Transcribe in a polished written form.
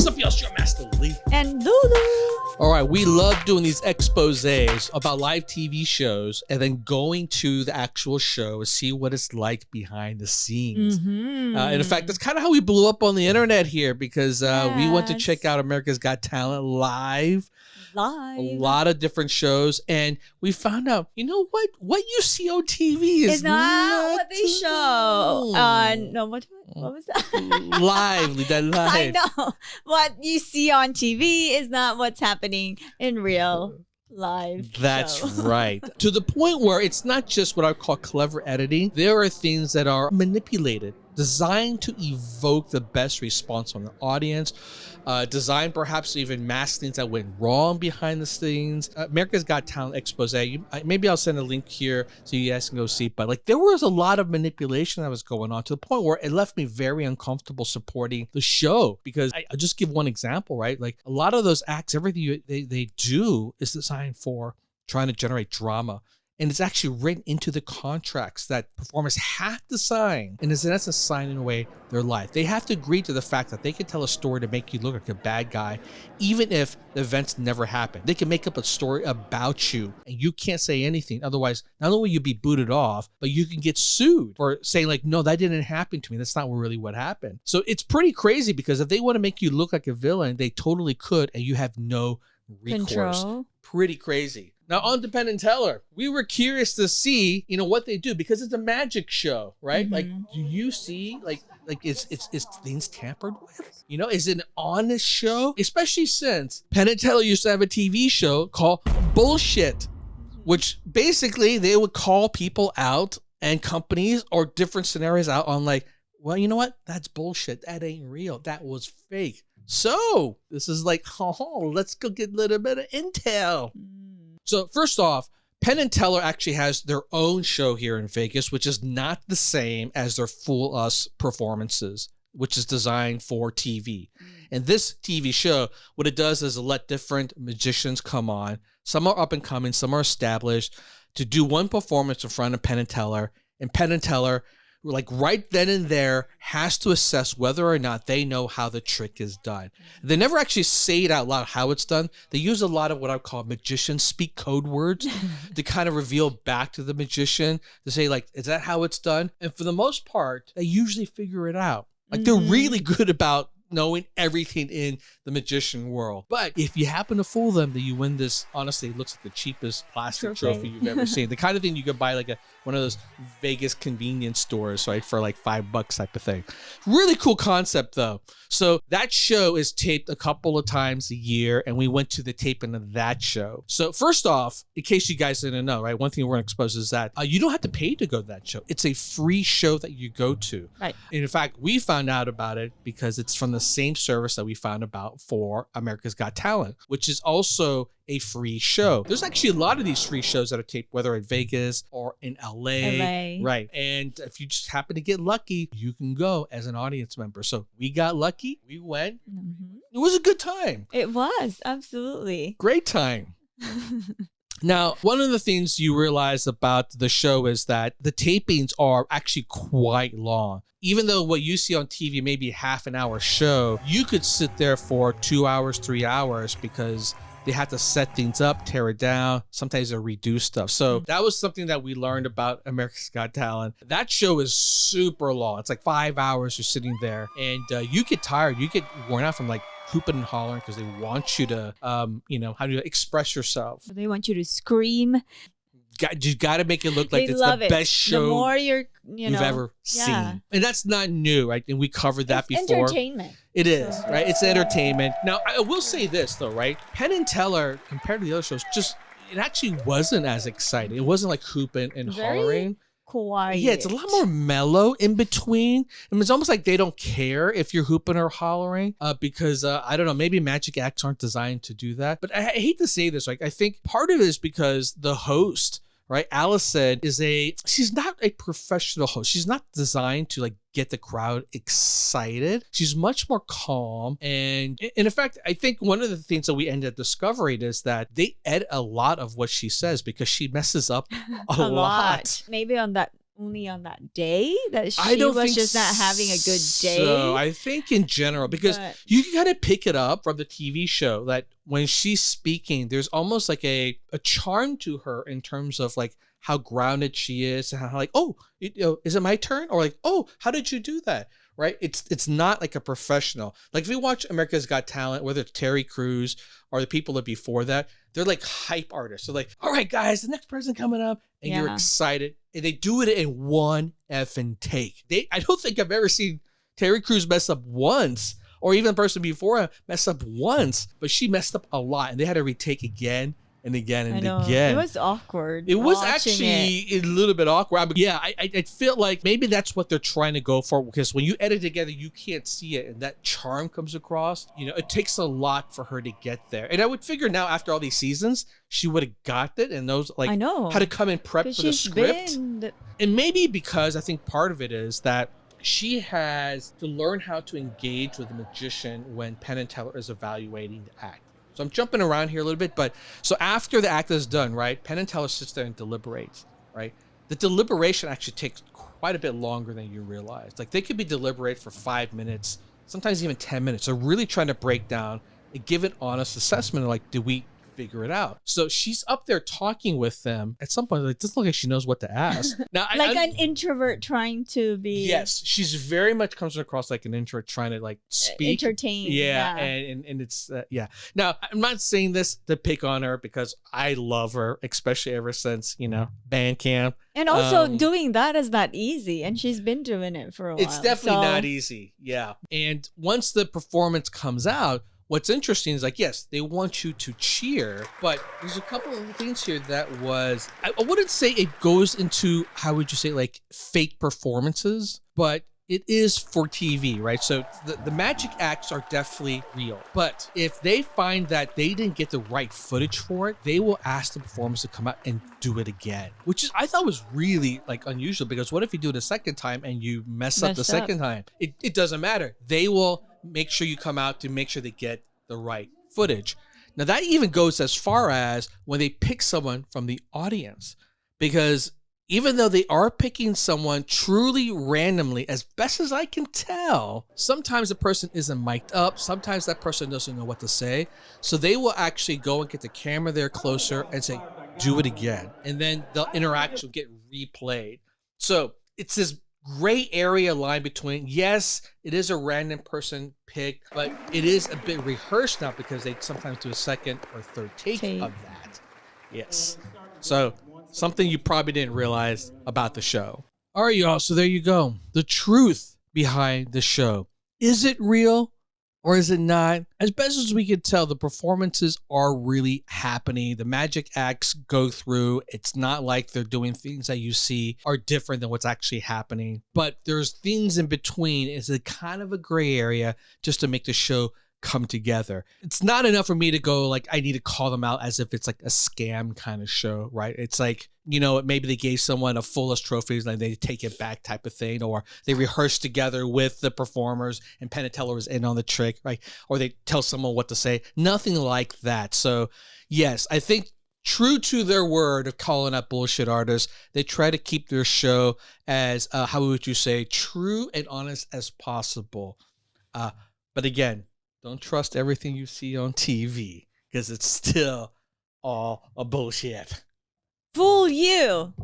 What's up, y'all? It's your Master Lee. And Lulu. All right, we love doing these exposés about live TV shows and then going to the actual show and see what it's like behind the scenes. Mm-hmm. And in fact, that's kind of how we blew up on the internet here because we went to check out America's Got Talent live. A lot of different shows, and we found out, you know what you see on TV is not what they show. No, what was that? Live. I know. What you see on TV is not what's happening in real live. That's right. To the point where it's not just what I call clever editing. There are things that are manipulated, designed to evoke the best response from the audience. Designed perhaps to even mask things that went wrong behind the scenes. America's Got Talent expose. Maybe I'll send a link here so you guys can go see. But like, there was a lot of manipulation that was going on to the point where it left me very uncomfortable supporting the show. Because I'll just give one example, right? Like a lot of those acts, everything they do is designed for trying to generate drama. And it's actually written into the contracts that performers have to sign. And it's in essence signing away their life. They have to agree to the fact that they can tell a story to make you look like a bad guy, even if the events never happen. They can make up a story about you and you can't say anything. Otherwise, not only will you be booted off, but you can get sued for saying like, no, that didn't happen to me. That's not really what happened. So it's pretty crazy because if they want to make you look like a villain, they totally could, and you have no recourse. Control. Pretty crazy. Now on to Penn and Teller. We were curious to see, what they do because it's a magic show, right? Mm-hmm. Like, do you see like is things tampered with? Is it an honest show? Especially since Penn and Teller used to have a TV show called Bullshit, which basically they would call people out and companies or different scenarios out on like, well, you know what? That's bullshit. That ain't real. That was fake. So this is like, let's go get a little bit of intel. So first off, Penn and Teller actually has their own show here in Vegas, which is not the same as their Fool Us performances, which is designed for TV. And this TV show, what it does is it let different magicians come on. Some are up and coming, some are established, to do one performance in front of Penn and Teller. And Penn and Teller, like right then and there, has to assess whether or not they know how the trick is done. They never actually say it out loud how it's done. They use a lot of what I call magicians speak code words to kind of reveal back to the magician to say like, is that how it's done? And for the most part, they usually figure it out. Like they're really good about knowing everything in the magician world. But if you happen to fool them, then you win this, honestly, it looks like the cheapest plastic trophy you've ever seen. The kind of thing you could buy like one of those Vegas convenience stores, right, for like $5 type of thing. Really cool concept though. So that show is taped a couple of times a year, and we went to the taping of that show. So first off, in case you guys didn't know, right, one thing we're going to expose is that you don't have to pay to go to that show. It's a free show that you go to. Right. And in fact, we found out about it because it's from the same service that we found about for America's Got Talent, which is also a free show. There's actually a lot of these free shows that are taped, whether in Vegas or in LA. Right. And if you just happen to get lucky, you can go as an audience member. So we got lucky. We went. Mm-hmm. It was a good time. It was. Absolutely. Great time. Now, one of the things you realize about the show is that the tapings are actually quite long. Even though what you see on TV may be a half an hour show, you could sit there for 2 hours, 3 hours because they have to set things up, tear it down. Sometimes they redo stuff. So that was something that we learned about America's Got Talent. That show is super long. It's like 5 hours you're sitting there, and you get tired. You get worn out from like hooping and hollering because they want you to, how to express yourself. They want you to scream. You got to make it look like it's the best show the more you've ever seen. And that's not new, right? And we covered that it's before. Entertainment. It is, right? It's entertainment. Now, I will say this, though, right? Penn and Teller, compared to the other shows, it actually wasn't as exciting. It wasn't like hooping and hollering. Quiet. Yeah, it's a lot more mellow in between. I mean, it's almost like they don't care if you're hooping or hollering because, I don't know, maybe magic acts aren't designed to do that. But I hate to say this, like, I think part of it is because the host, right, Allison, she's not a professional host. She's not designed to like get the crowd excited. She's much more calm. And in fact, I think one of the things that we ended up discovering is that they edit a lot of what she says because she messes up a lot. Maybe on that only on that day that I she don't was think just not having a good day? So I think in general, because But- you can kind of pick it up from the TV show that when she's speaking, there's almost like a charm to her in terms of like how grounded she is and how like, oh, is it my turn? Or like, oh, how did you do that? Right? It's not like a professional. Like if you watch America's Got Talent, whether it's Terry Crews or the people that before that, they're like hype artists. They're like, all right, guys, the next person coming up, and you're Yeah. excited. And they do it in one effing take. I don't think I've ever seen Terry Crews mess up once, or even the person before him mess up once, but she messed up a lot, and they had to retake again and again I and know. again. It was awkward. It was watching actually it. a little bit awkward. But yeah, I feel like maybe that's what they're trying to go for, because when you edit together, you can't see it, and that charm comes across. You know, it takes a lot for her to get there. And I would figure now, after all these seasons, she would have got it and knows like I know. how to come and prep 'Cause for the she's script. been And maybe because I think part of it is that she has to learn how to engage with the magician when Penn and Teller is evaluating the act. So I'm jumping around here a little bit, but so after the act is done, right, Penn and Teller sits there and deliberates, right? The deliberation actually takes quite a bit longer than you realize. Like they could be deliberate for 5 minutes, sometimes even 10 minutes. They're really trying to break down and give an honest assessment of like, did we figure it out? So she's up there talking with them. At some point, like, doesn't look like she knows what to ask. Now, like an introvert trying to be yes, she's very much comes across like an introvert trying to like speak, entertained. yeah, and it's yeah. Now I'm not saying this to pick on her because I love her, especially ever since band camp. And also doing that is not easy, and she's been doing it for a while. It's definitely so- not easy, yeah. And once the performance comes out, what's interesting is like, yes, they want you to cheer, but there's a couple of things here that was, I wouldn't say it goes into, how would you say, like fake performances, but it is for TV, right? So the magic acts are definitely real. But if they find that they didn't get the right footage for it, they will ask the performers to come out and do it again, which is, I thought was really like unusual, because what if you do it a second time and you mess up the second time? It doesn't matter. They will make sure you come out to make sure they get the right footage. Now that even goes as far as when they pick someone from the audience, because even though they are picking someone truly randomly, as best as I can tell, sometimes the person isn't mic'd up. Sometimes that person doesn't know what to say. So they will actually go and get the camera there closer and say, do it again. And then the interaction will get replayed. So it's this gray area line between, yes, it is a random person picked, but it is a bit rehearsed now because they sometimes do a second or third take of that. Yes. So something you probably didn't realize about the show. All right, y'all. So there you go. The truth behind the show. Is it real or is it not? As best as we can tell, the performances are really happening. The magic acts go through. It's not like they're doing things that you see are different than what's actually happening. But there's things in between. It's a kind of a gray area just to make the show come together. It's not enough for me to go like, I need to call them out as if it's like a scam kind of show, right? It's like, maybe they gave someone a fullest trophies and they take it back type of thing, or they rehearse together with the performers and Penn and Teller was in on the trick, right? Or they tell someone what to say. Nothing like that. So yes, I think true to their word of calling out bullshit artists, they try to keep their show as, how would you say, true and honest as possible. But again, don't trust everything you see on TV because it's still all a bullshit. Fool you.